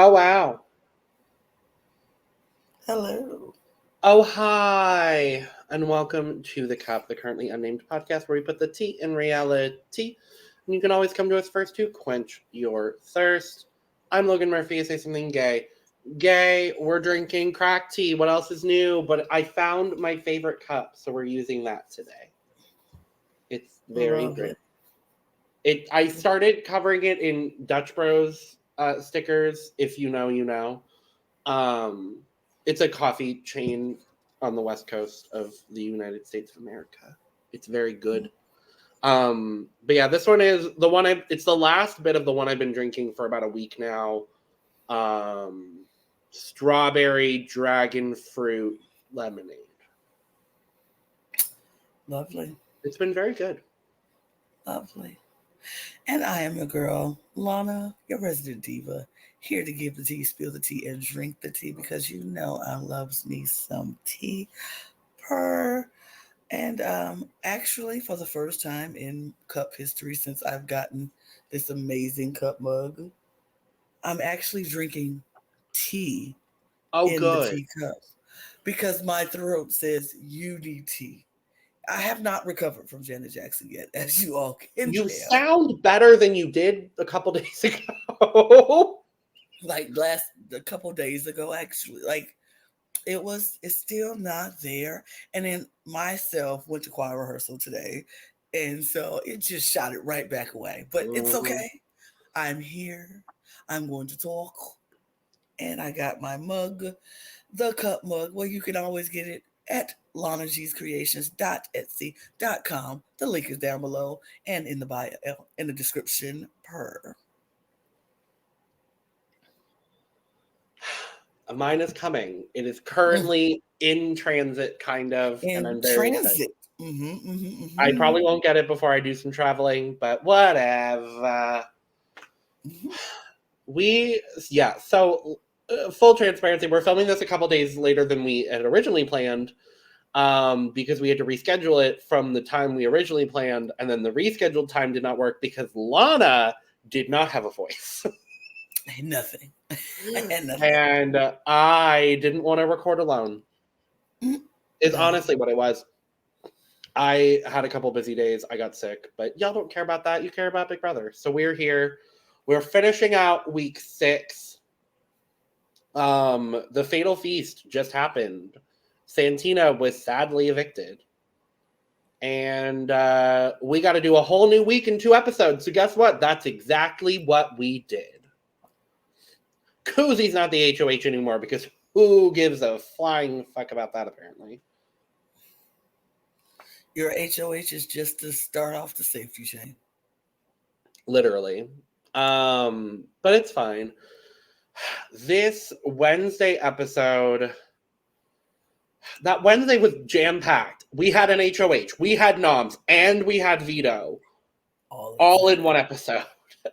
Oh, wow. Hello. Oh, hi. And welcome to The Cup, the Currently Unnamed Podcast, where we put the tea in reality. And you can always come to us first to quench your thirst. I'm Logan Murphy. I say something gay. Gay, we're drinking crack tea. What else is new? But I found my favorite cup, so we're using that today. It's very Lovely. great. I started covering it in Dutch Bros stickers. If you know, you know. It's a coffee chain on the west coast of the United States of America. It's very good. But yeah, this one is the one it's the last bit of the one I've been drinking for about a week now. Strawberry dragon fruit lemonade. Lovely. It's been very good. Lovely. And I am your girl, Lana, your resident diva, here to give the tea, spill the tea, and drink the tea because you know I loves me some tea per. And actually, for the first time in cup history since I've gotten this amazing cup mug, I'm actually drinking tea Oh, in the good. teacup because my throat says you need tea. I have not recovered from Janet Jackson yet, as you all can You tell. sound better than you did a couple days ago. Like a couple days ago, actually, like it's still not there. And then myself went to choir rehearsal today, and so it just shot it right back away. But it's Mhm. okay. I'm here. I'm going to talk, and I got my mug, the cup mug, where you can always get it at lanagcreations.etsy.com. The link is down below and in the bio, in the description per. Mine is coming. It is Mm, currently in transit, kind of, and in I'm very excited. transit. Mm-hmm, mm-hmm, I mm-hmm, probably won't get it before I do some traveling, but whatever. mm-hmm. So full transparency, we're filming this a couple days later than we had originally planned, because we had to reschedule it from the time we originally planned, and then the rescheduled time did not work because Lana did not have a voice. Nothing. And nothing. And I didn't want to record alone, Mm, is no. honestly what it was. I had a couple busy days. I got sick, but y'all don't care about that. You care about Big Brother. So we're here. We're finishing out week 6. The Fatal Feast just happened. Santina was sadly evicted. And we got to do a whole new week in 2 episodes. So guess what? That's exactly what we did. Koozy's not the HOH anymore because who gives a flying fuck about that, apparently? Your HOH is just to start off the safety chain. Literally. But it's fine. This Wednesday episode, that Wednesday was jam-packed. We had an HOH, we had noms, and we had veto All at the all same in time. one episode.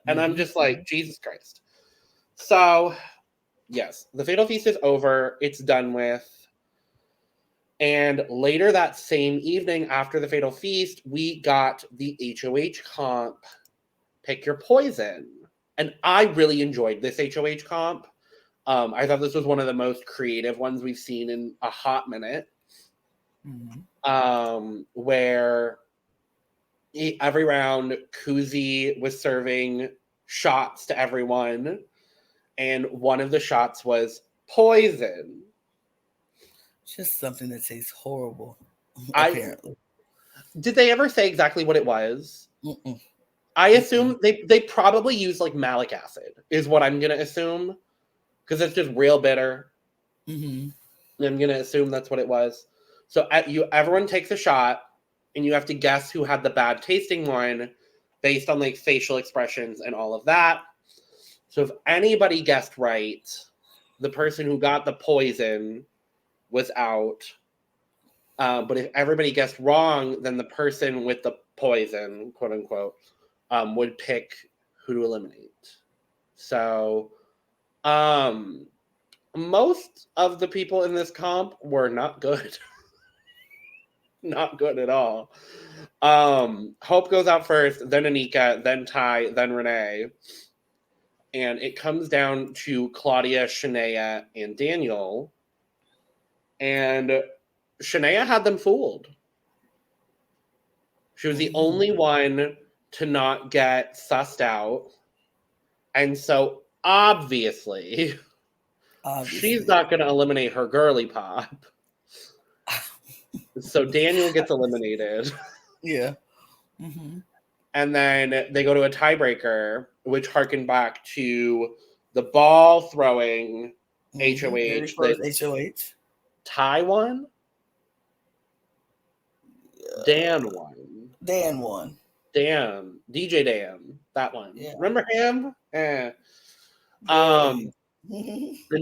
And I'm Mm-hmm. just like, Jesus Christ. So, yes, the Fatal Feast is over. It's done with. And later that same evening after the Fatal Feast, we got the HOH comp, Pick Your Poison. And I really enjoyed this HOH comp. I thought this was one of the most creative ones we've seen in a hot minute. Mm-hmm. Where every round, Kuzi was serving shots to everyone, and one of the shots was poison. Just something that tastes horrible, I apparently. Did they ever say exactly what it was? Mm-mm. I Mm-mm. assume they probably used like malic acid, is what I'm gonna assume, because it's just real bitter. Mm-hmm. I'm gonna assume that's what it was. So everyone takes a shot, and you have to guess who had the bad tasting one, based on like facial expressions and all of that. So if anybody guessed right, the person who got the poison was out. But if everybody guessed wrong, then the person with the poison, quote unquote, would pick who to eliminate. So, um, most of the people in this comp were not good. Not good at all. Hope goes out first, then Anika, then Ty, then Renee. And it comes down to Claudia, Shania, and Daniel. And Shania had them fooled. She was the only one to not get sussed out. And so obviously she's not going to eliminate her girly pop. So Daniel gets eliminated. Yeah. And then they go to a tiebreaker, which harkened back to the ball throwing HOH. HOH. Ty won? Dan won. Dan won. Dan. DJ Dan. That one. Yeah. Remember him? And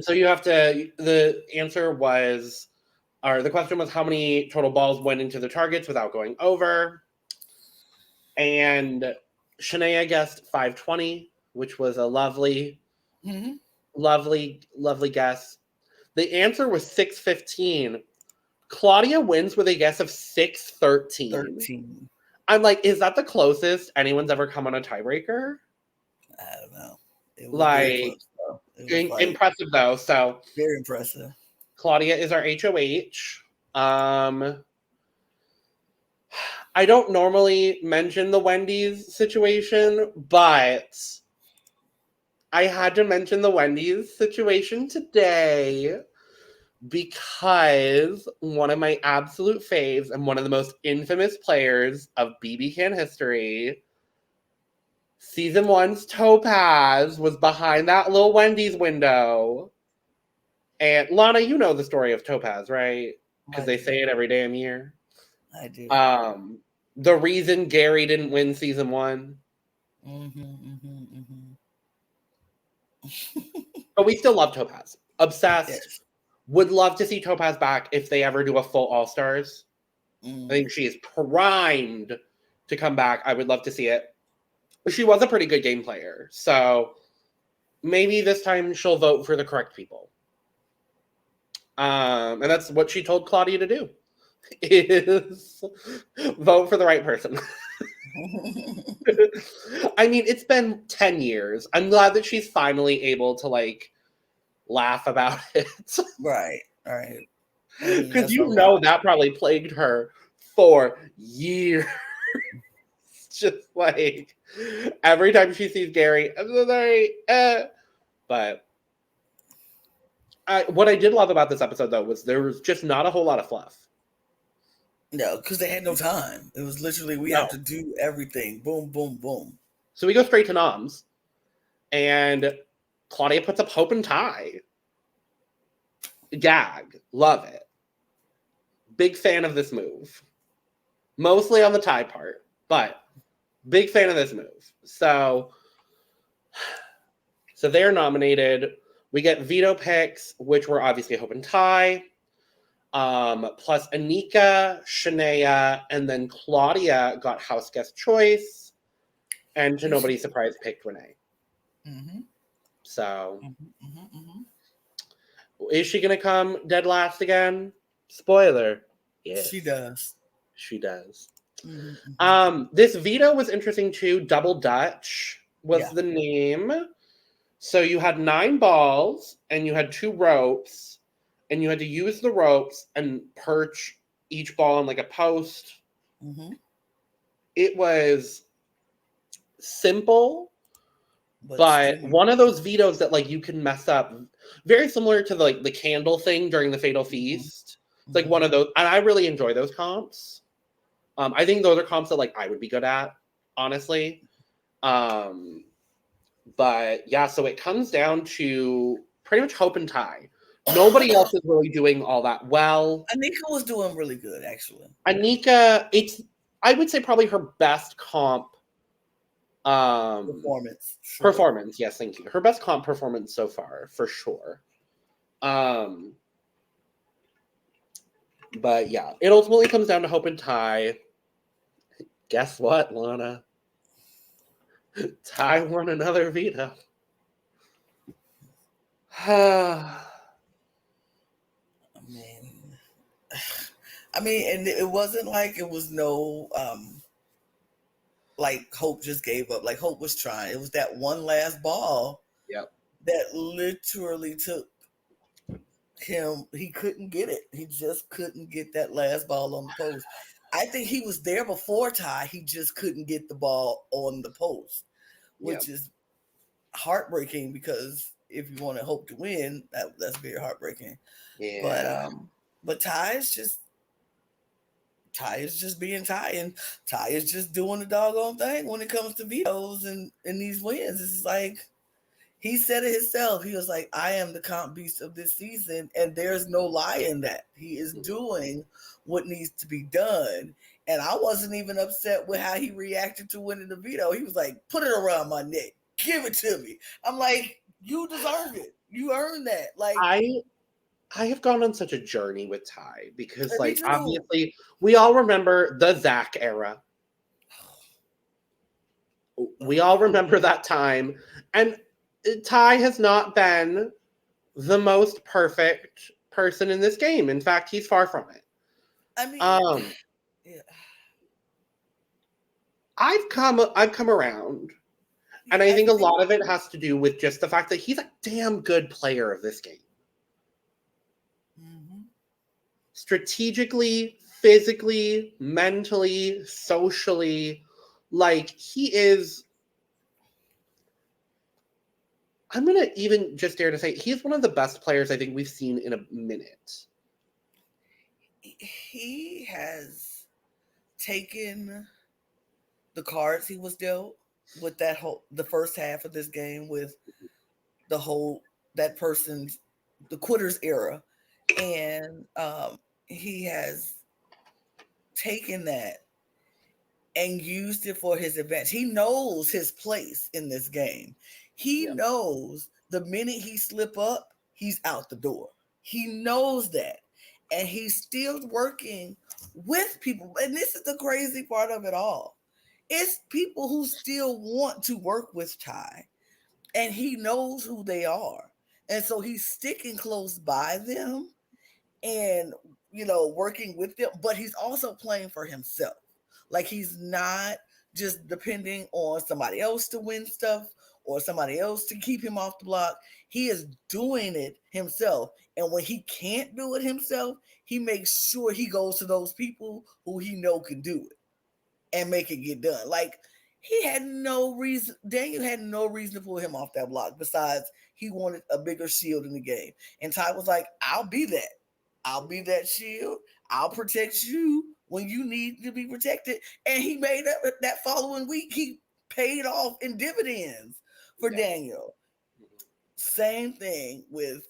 so you have to, the answer was, or the question was how many total balls went into the targets without going over. And Shania guessed 520, which was a lovely guess. The answer was 615. Claudia wins with a guess of 613. I'm like, is that the closest anyone's ever come on a tiebreaker? I don't know. It was like, impressive though. So very impressive. Claudia is our HOH. I don't normally mention the Wendy's situation, but I had to mention the Wendy's situation today because one of my absolute faves and one of the most infamous players of BBCAN history, season 1's Topaz, was behind that little Wendy's window. And Lana, you know the story of Topaz, right? Because they say it every damn year. I do. The reason Gary didn't win season 1. But we still love Topaz. Obsessed. Yes. Would love to see Topaz back if they ever do a full All-Stars. I think she is primed to come back. I would love to see it. She was a pretty good game player. So maybe this time she'll vote for the correct people. And that's what she told Claudia to do, is vote for the right person. I mean, it's been 10 years. I'm glad that she's finally able to, like, laugh about it. Right. Because that probably plagued her for years. Just like, every time she sees Gary, I'm so sorry. But what I did love about this episode, though, was there was just not a whole lot of fluff. No, because they had no time. It was literally, we have to do everything. Boom, boom, boom. So we go straight to noms. And Claudia puts up Hope and Tie. Gag. Love it. Big fan of this move. Mostly on the tie part, but big fan of this move. So they're nominated. We get veto picks, which were obviously Hope and Tie. Plus Anika, Shania, and then Claudia got house guest choice. And to nobody's surprise, picked Renee. So, is she going to come dead last again? Spoiler. Yes. She does. She does. This veto was interesting too. Double Dutch was the name. So you had 9 balls and you had 2 ropes and you had to use the ropes and perch each ball on like a post. It was simple, but one of those vetoes that like you can mess up. Very similar to the candle thing during the Fatal Feast. It's like one of those, and I really enjoy those comps. I think those are comps that like I would be good at, honestly. But yeah, so it comes down to pretty much Hope and Tie. Nobody else is really doing all that well. Anika was doing really good, actually. Anika, I would say probably her best comp performance. Sure. Performance, yes, thank you. Her best comp performance so far, for sure. But yeah, it ultimately comes down to Hope and Tie. Guess what, Lana? Ty won another veto. I mean, and it wasn't like it was no, like Hope just gave up. Like Hope was trying. It was that one last ball Yep. that literally took him. He couldn't get it. He just couldn't get that last ball on the post. I think he was there before Ty. He just couldn't get the ball on the post, Yep. which is heartbreaking because if you want to hope to win, that's very heartbreaking. Yeah. But Ty is just being Ty, and Ty is just doing the doggone thing when it comes to vetoes and these wins. It's like he said it himself. He was like, I am the comp beast of this season, and there's no lie in that. He is doing what needs to be done. And I wasn't even upset with how he reacted to winning the veto. He was like, put it around my neck. Give it to me. I'm like, you deserve it. You earned that. Like, I have gone on such a journey with Ty because, me like, too. obviously, we all remember the Zach era. We all remember that time. And Ty has not been the most perfect person in this game. In fact, he's far from it. I mean, yeah. I've come around, and I think a lot of it has to do with just the fact that he's a damn good player of this game. Mm-hmm. Strategically, physically, mentally, socially, like he is. I'm gonna even just dare to say he's one of the best players I think we've seen in a minute. He has taken the cards he was dealt with the first half of this game with that person's the quitters era, and he has taken that and used it for his advantage. He knows his place in this game. He knows the minute he slip up, he's out the door. He knows that. And he's still working with people. And this is the crazy part of it all. It's people who still want to work with Ty. And he knows who they are. And so he's sticking close by them and, working with them. But he's also playing for himself. Like he's not just depending on somebody else to win stuff or somebody else to keep him off the block. He is doing it himself. And when he can't do it himself, he makes sure he goes to those people who he know can do it and make it get done. Like Daniel had no reason to pull him off that block besides he wanted a bigger shield in the game. And Ty was like, I'll be that. I'll be that shield. I'll protect you when you need to be protected. And he made up that following week. He paid off in dividends for Daniel. Same thing with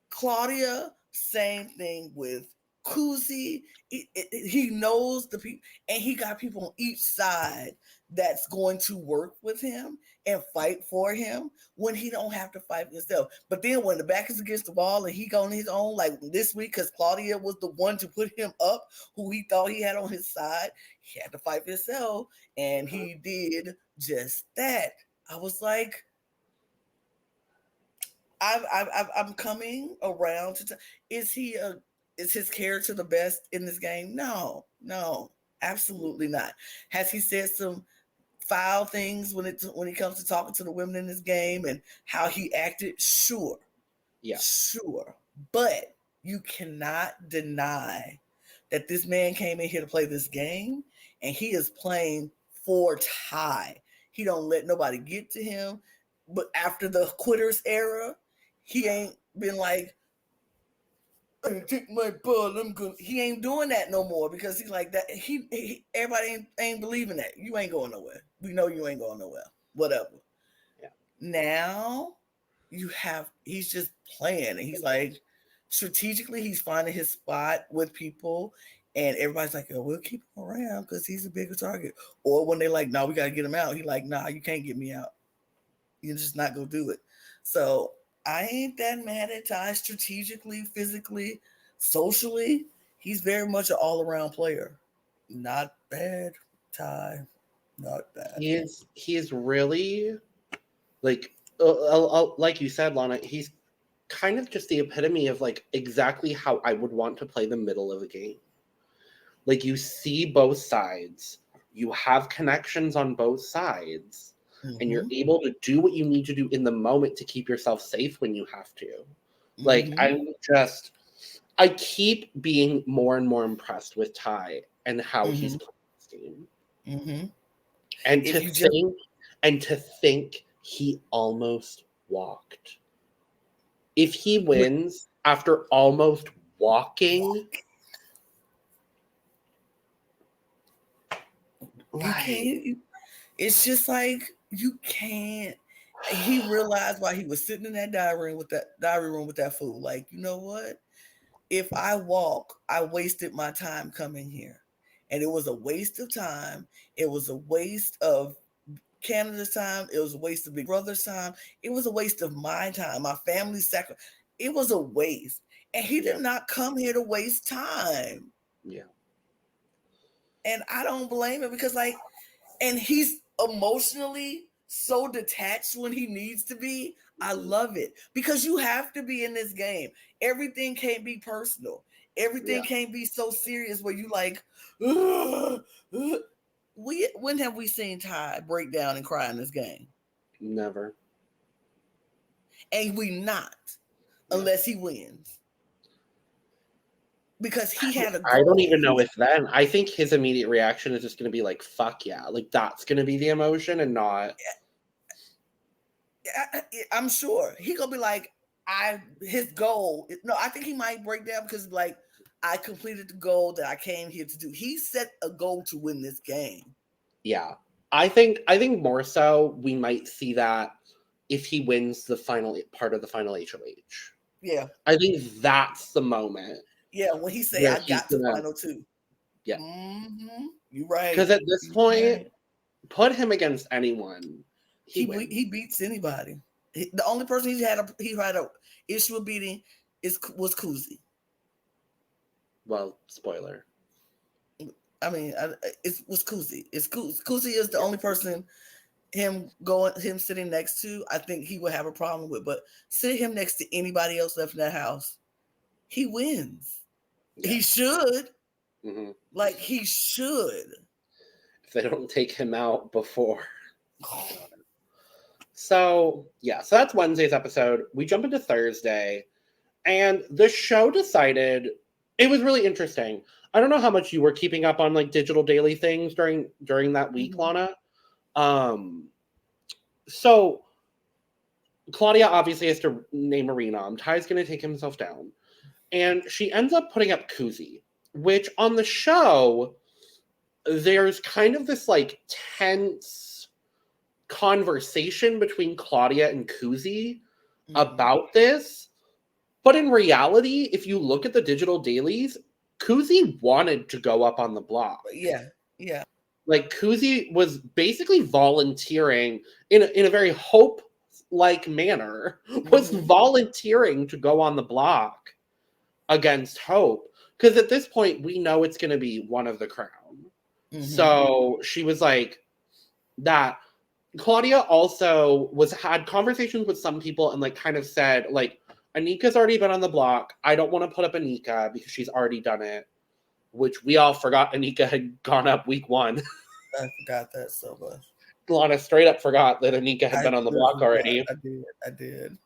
Claudia. Same thing with Kuzi. He knows the people, and he got people on each side that's going to work with him and fight for him when he don't have to fight himself. But then when the back is against the wall and he on his own, like this week, because Claudia was the one to put him up, who he thought he had on his side, he had to fight for himself, and he did just that. I was like, I'm coming around to. Is his character the best in this game? No, absolutely not. Has he said some foul things when it comes to talking to the women in this game and how he acted? Sure, sure, but you cannot deny that this man came in here to play this game, and he is playing for Ty. He don't let nobody get to him. But after the quitters era, he ain't been like, hey, take my ball. He ain't doing that no more because he's like that. Everybody ain't believing that. You ain't going nowhere. We know you ain't going nowhere. Whatever. Yeah. Now he's just playing, and he's like strategically he's finding his spot with people, and everybody's like, oh, we'll keep him around because he's a bigger target. Or when they like, no, we gotta get him out. He like, nah, you can't get me out. You're just not gonna do it. So I ain't that mad at Ty strategically, physically, socially. He's very much an all-around player. Not bad, Ty. Not bad. He is really like you said, Lana. He's kind of just the epitome of like exactly how I would want to play the middle of a game. Like you see both sides, you have connections on both sides, and you're Mm-hmm. able to do what you need to do in the moment to keep yourself safe when you have to. Like, Mm-hmm. I keep being more and more impressed with Ty and how he's Mm-hmm. playing this game. Mm-hmm. And If you just to think he almost walked. If he with wins after almost walking, walk, you like, can't. It's just like you can't. He realized while he was sitting in that diary room with that fool, like, you know what? If I walk, I wasted my time coming here. And it was a waste of time. It was a waste of Canada's time. It was a waste of Big Brother's time. It was a waste of my time, my family's sacrifice. It was a waste. And he yeah, did not come here to waste time. yeah, And I don't blame him because, like, and he's emotionally so detached when he needs to be. I love it because you have to be in this game. Everything can't be personal. yeah, Everything can't be so serious where you like, "Ugh, ugh." When have we seen Ty break down and cry in this game? never. And we not Yeah. unless he wins because he had a I don't goal. even know if then. I think his immediate reaction is just going to be like, fuck yeah. Like, that's going to be the emotion and not. I'm sure he gonna be like, his goal. No, I think he might break down because like I completed the goal that I came here to do. He set a goal to win this game. Yeah. I think more so we might see that if he wins the final part of the final HOH. Yeah, I think that's the moment yeah. When he say where I he's got to gonna, final two. yeah. You right. Because at this You point, right. put him against anyone, he wins. He beats anybody. The only person he had a issue with beating was Kuzi. Well, spoiler. I mean, it was Kuzi. It's Kuzi. Kuzi is the Yeah. only person him sitting next to, I think he would have a problem with. But sit him next to anybody else left in that house, he wins. Yeah. He should. Hmm. Like he should. If they don't take him out before. So, yeah, so that's Wednesday's episode. We jump into Thursday, and the show decided it was really interesting. I don't know how much you were keeping up on like digital daily things during that week, Mhm. Lana. So Claudia obviously has to name a renom. Ty's going to take himself down. And she ends up putting up Kuzi, which on the show, there's kind of this like tense conversation between Claudia and Kuzi about this. But in reality, if you look at the digital dailies, Kuzi wanted to go up on the block. Yeah, yeah. Like Kuzi was basically volunteering in a very Hope-like manner, was volunteering to go on the block against Hope. Because at this point, we know it's going to be one of the crown. So she was like that. Claudia also had conversations with some people and like kind of said like Anika's already been on the block. I don't want to put up Anika because she's already done it, which we all forgot Anika had gone up week 1. I forgot that so much. Lana straight up forgot that Anika had I been on the block literally already. I did.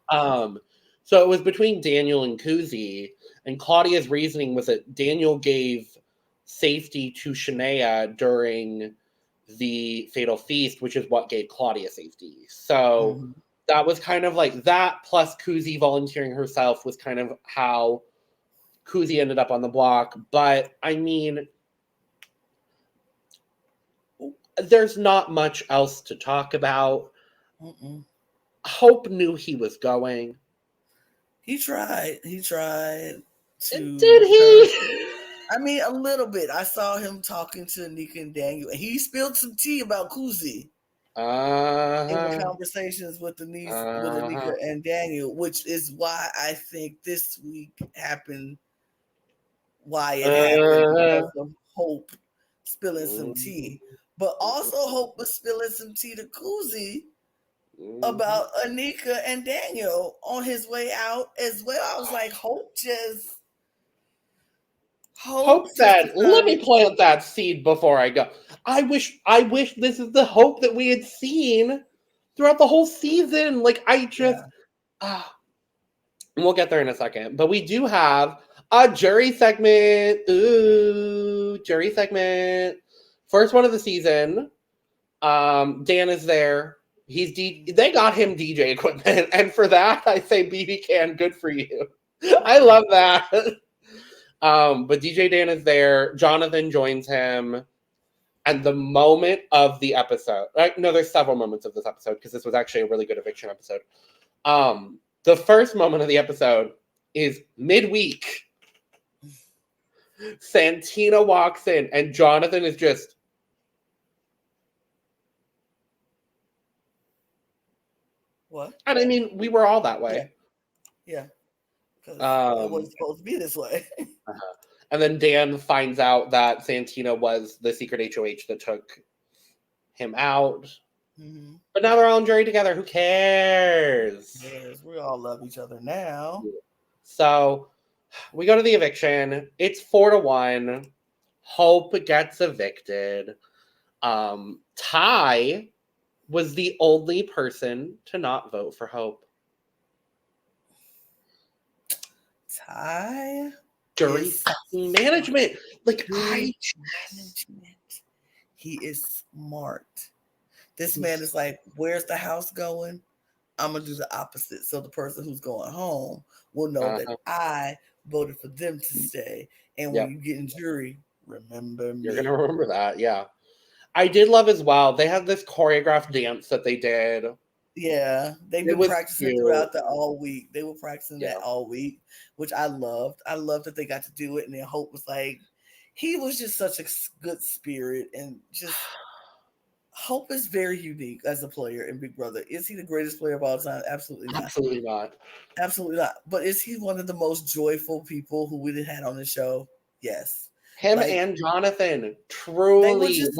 So it was between Daniel and Kuzi, and Claudia's reasoning was that Daniel gave safety to Shania during the Fatal Feast, which is what gave Claudia safety. So that was kind of like that, plus Kuzi volunteering herself was kind of how Kuzi ended up on the block. But I mean, there's not much else to talk about. Hope knew he was going. He tried. He tried Did to turn. he? I mean, a little bit. I saw him talking to Anika and Daniel, and he spilled some tea about Kuzi in the conversations with Anika and Daniel, which is why I think this week happened. Why it happened because of Hope spilling some tea, but also Hope was spilling some tea to Kuzi about Anika and Daniel on his way out as well. I was like, Hope just said, let me plant that seed before I go. I wish this is the Hope that we had seen throughout the whole season. Like, I just, Yeah. we'll get there in a second. But we do have a jury segment. Ooh, jury segment. First one of the season. Dan is there. They got him DJ equipment, and for that I say BBCAN, good for you. I love that. But DJ Dan is there. Jonathan joins him, and the moment of the episode. No, there's several moments of this episode because this was actually a really good eviction episode. The first moment of the episode is midweek. Santina walks in, and Jonathan is just. What? And I mean, we were all that way. Yeah. Because it wasn't supposed to be this way. And then Dan finds out that Santina was the secret HOH that took him out. Mm-hmm. But now they're all in jury together. Who cares? Yes, we all love each other now. So we go to the eviction. It's 4-1. Hope gets evicted. Ty was the only person to not vote for Hope. Ty? Jury management. Like, management. He is smart. This man is like, where's the house going? I'm going to do the opposite. So the person who's going home will know that I voted for them to stay. And when you get in jury, remember me. You're going to remember that, yeah. I did love as well. They had this choreographed dance that they did. Yeah, they've been practicing throughout the all week. They were practicing that all week, which I loved. I loved that they got to do it. And then Hope was like, he was just such a good spirit. And just, Hope is very unique as a player in Big Brother. Is he the greatest player of all time? Absolutely not. Absolutely not. Absolutely not. But is he one of the most joyful people who we had on the show? Yes. Him and Jonathan, truly. They were just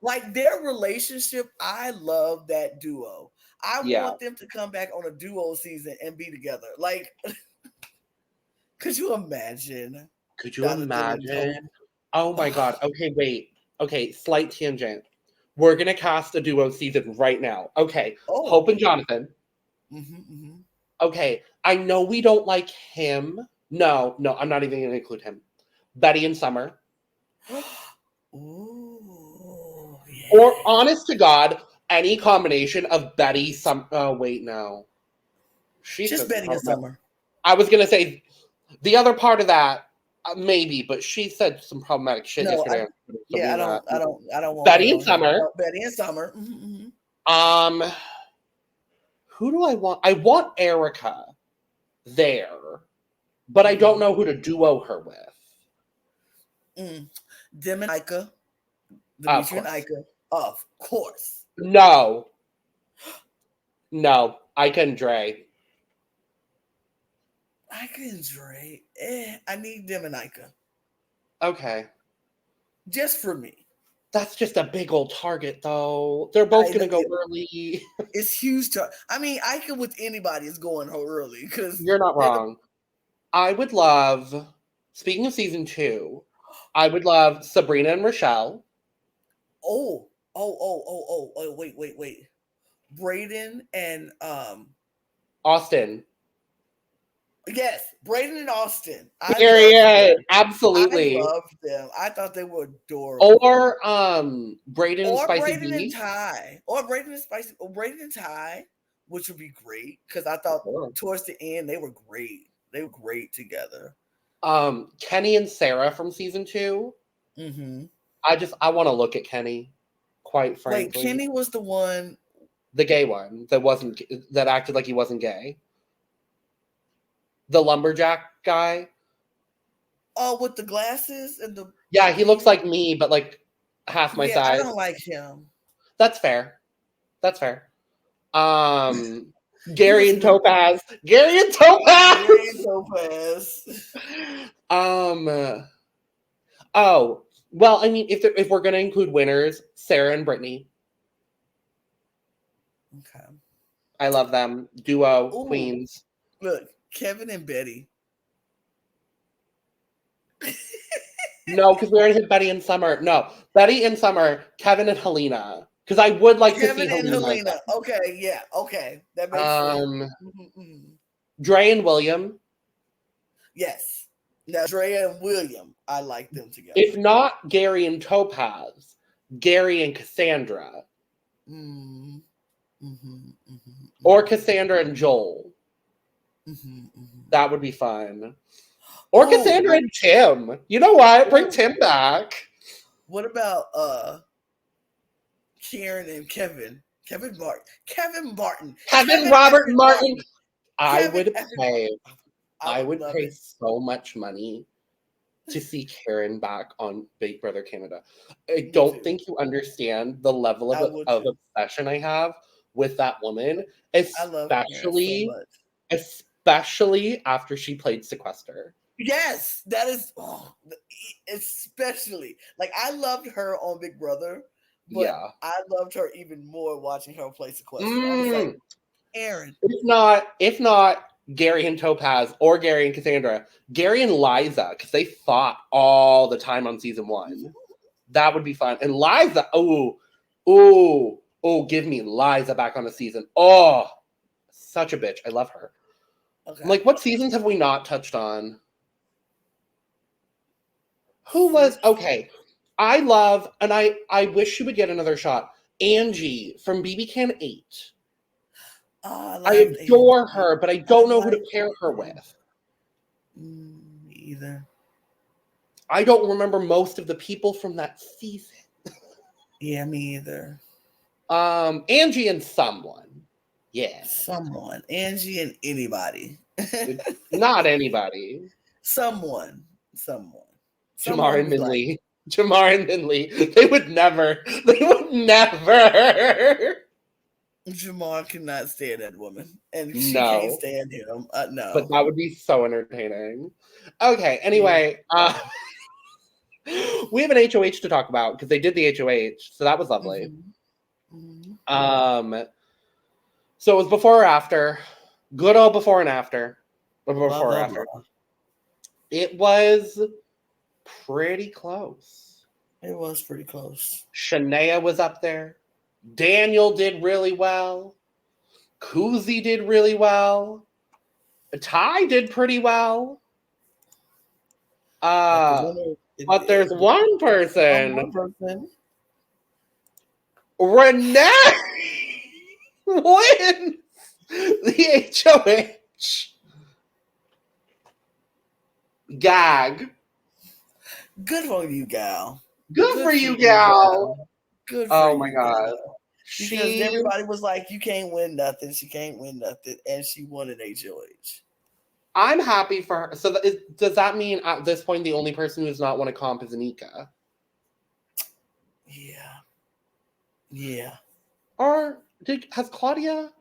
like their relationship. I love that duo. I want them to come back on a duo season and be together. Like, could you imagine? Could you imagine? Oh my God. Okay, wait. Okay, slight tangent. We're going to cast a duo season right now. Okay, Hope and Jonathan. Okay, I know we don't like him. No, I'm not even going to include him. Betty and Summer. Ooh, yeah. Or, honest to God, any combination of Betty, oh, wait, no. Just Betty and Summer. I was going to say, the other part of that, maybe, but she said some problematic shit yesterday. I don't want Betty and Summer. Betty and Summer. Mm-hmm. Who do I want? I want Erica there, but I don't know who to duo her with. Them and Ika. Dimitri and Ika. Of course. No. Ika and Dre. Ika and Dre. I need them and Ika. Okay. Just for me. That's just a big old target, though. They're both going to go early. It's huge. I mean, Ika with anybody is going early. Because you're not wrong. I would love, speaking of season 2, I would love Sabrina and Rochelle. Wait. Braden and Austin. Yes, Braden and Austin. Absolutely. I loved them. I thought they were adorable. Or Braden and Spicy Braden and Ty. Or Braden and Spicy. Or Braden and Ty, which would be great. Because I thought towards the end they were great. They were great together. Kenny and Sarah from season 2. Mm-hmm. I want to look at Kenny, quite frankly. Wait, Kenny was the one, the gay one that acted like he wasn't gay. The lumberjack guy. Oh, with the glasses and the. Yeah, he looks like me, but like half my size. I don't like him. That's fair. Gary and Topaz. Oh, well, I mean, if we're gonna include winners, Sarah and Brittany. Okay. I love them. Duo, queens. Look, Kevin and Betty. No, because we already had Betty and Summer. No, Betty and Summer, Kevin and Helena. Because I would like to see Kevin and Helena. Helena. Okay, yeah, okay. That makes sense. Mm-hmm. Dre and William. Yes. Now, Drea and William, I like them together. If not Gary and Topaz, Gary and Cassandra. Mm-hmm. Mm-hmm. Or Cassandra and Joel. That would be fun. Or Cassandra and Tim. You know what? Bring Tim back. What about Karen and Kevin? Kevin Martin. Kevin Robert Martin. I would pay so much money to see Karen back on Big Brother Canada. I don't think you understand the level of obsession I have with that woman, especially after she played Sequester. Yes, that is especially like I loved her on Big Brother, but I loved her even more watching her play Sequester. I was like, Aaron. If not Gary and Topaz or Gary and Cassandra, Gary and Liza, because they fought all the time on season 1. That would be fun. And Liza, give me Liza back on the season. Oh, such a bitch. I love her. Okay. Like, what seasons have we not touched on? Who was okay? I love, and I wish she would get another shot. Angie from BBCAN 8. I adore her, but I don't know who to pair her with. Either. I don't remember most of the people from that season. Yeah, me either. Angie and someone. Yeah. Someone. Angie and anybody. Not anybody. Someone. Jamar and Minley. Jamar and Minley. They would never. Jamar cannot stand that woman. And she can't stand him. No. But that would be so entertaining. Okay, anyway. We have an HOH to talk about because they did the HOH. So that was lovely. So it was before or after. Good old before and after. Before or after. It was pretty close. It was pretty close. Shania was up there. Daniel did really well. Kuzi did really well. Ty did pretty well. But there's one person. Renee wins the HOH. Gag. Good for you, gal. Good for you, gal. Good for my God. Because everybody was like, you can't win nothing. She can't win nothing. And she won an HOH. I'm happy for her. So does that mean at this point the only person who's not won a comp is Anika? Yeah. Or has Claudia?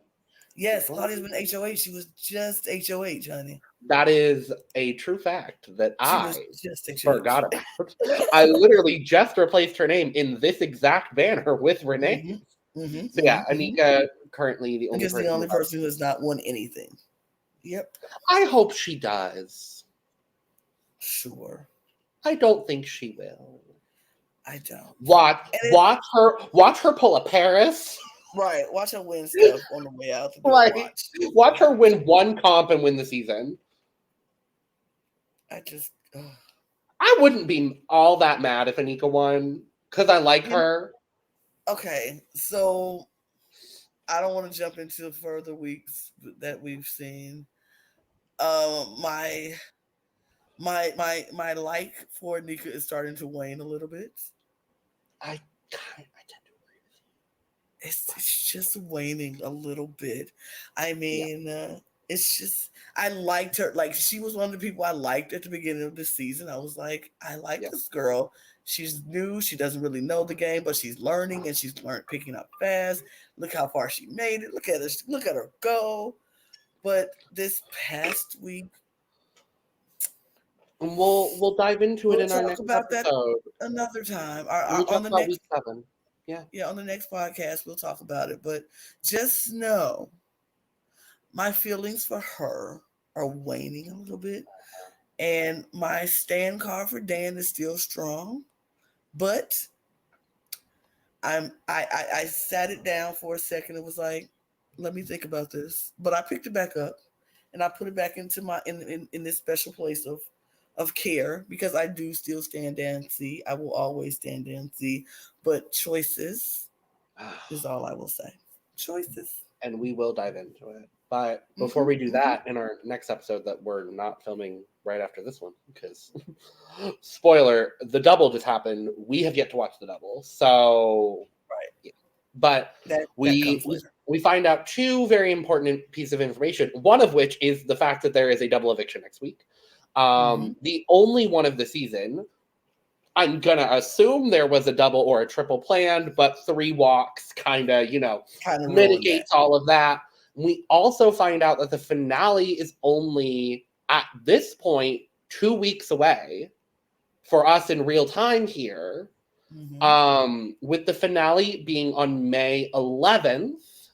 Yes, Claudia's been HOH. She was just HOH, honey. That is a true fact that I just forgot about. I literally just replaced her name in this exact banner with Renee. So yeah, Anika currently the only person who has not won anything. Yep. I hope she does. Sure. I don't think she will. I don't. Watch her pull a Paris. Right. Watch her win stuff on the way out. Right. Watch her win one comp and win the season. I wouldn't be all that mad if Anika won because I like her. Okay, so I don't want to jump into further weeks that we've seen. My like for Anika is starting to wane a little bit. I tend to agree with you. It's just waning a little bit. I mean, it's just I liked her. Like she was one of the people I liked at the beginning of the season. I was like, I like this girl. She's new. She doesn't really know the game, but she's learning and she's picking up fast. Look how far she made it. Look at her. Look at her go. But this past week, and we'll dive into it in our next episode. Another time. On the next week 7. Yeah, on the next podcast we'll talk about it. But just know, my feelings for her are waning a little bit, and my stand card for Dan is still strong. But I sat it down for a second. It was like, let me think about this. But I picked it back up and I put it back into my in this special place of care because I do still stand Dancy. I will always stand Dancy. But choices is all I will say. Choices. And we will dive into it. But before we do that, in our next episode that we're not filming right after this one, because spoiler, the double just happened. We have yet to watch the double. So right. Yeah. But that we find out two very important pieces of information, one of which is the fact that there is a double eviction next week. The only one of the season. I'm going to assume there was a double or a triple planned, but 3 walks kind of mitigates all of that. We also find out that the finale is only, at this point, 2 weeks away for us in real time here, with the finale being on May 11th.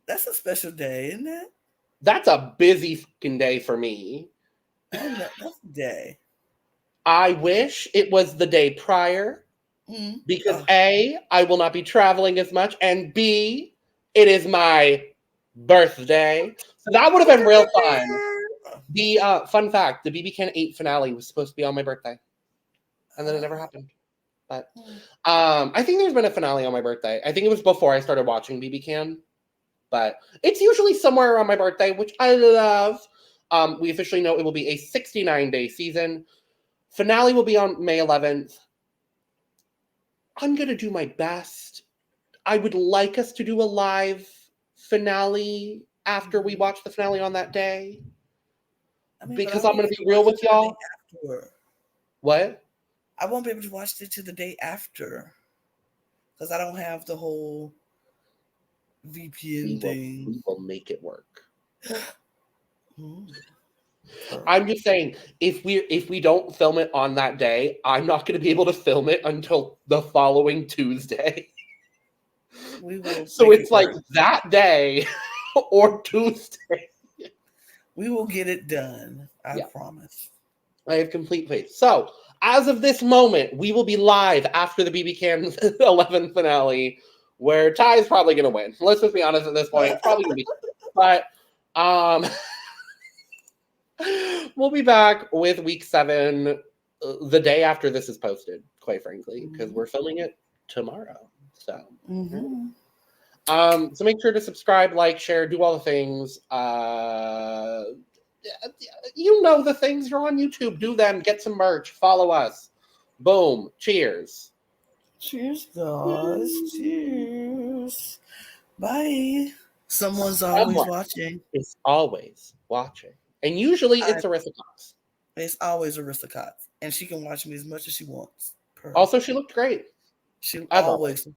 That's a special day, isn't it? That's a busy fucking day for me. That's a day. I wish it was the day prior because A, I will not be traveling as much, and B, it is my birthday. So that would have been real fun. The fun fact, the BBCAN 8 finale was supposed to be on my birthday. And then it never happened. But I think there's been a finale on my birthday. I think it was before I started watching BBCAN. But it's usually somewhere around my birthday, which I love. We officially know it will be a 69-day season. Finale will be on May 11th. I'm going to do my best. I would like us to do a live finale after we watch the finale on that day. Because I'm going to be real with y'all. What? I won't be able to watch it to the day after. Because I don't have the whole VPN thing. We will make it work. I'm just saying, if we don't film it on that day, I'm not going to be able to film it until the following Tuesday. We will. So it's like that day or Tuesday. We will get it done. I promise. I have complete faith. So as of this moment, we will be live after the BBCAN 11 finale, where Ty is probably going to win. Let's just be honest at this point. It's probably going to be. But we'll be back with week 7 the day after this is posted, quite frankly, because we're filming it tomorrow. So, so make sure to subscribe, like, share, do all the things. You know the things. You're on YouTube. Do them. Get some merch. Follow us. Boom. Cheers. Cheers, guys. Cheers. Bye. Someone's always watching. It's always watching. And usually it's Aristocats. It's always Aristocats. And she can watch me as much as she wants. Also, she looked great. She always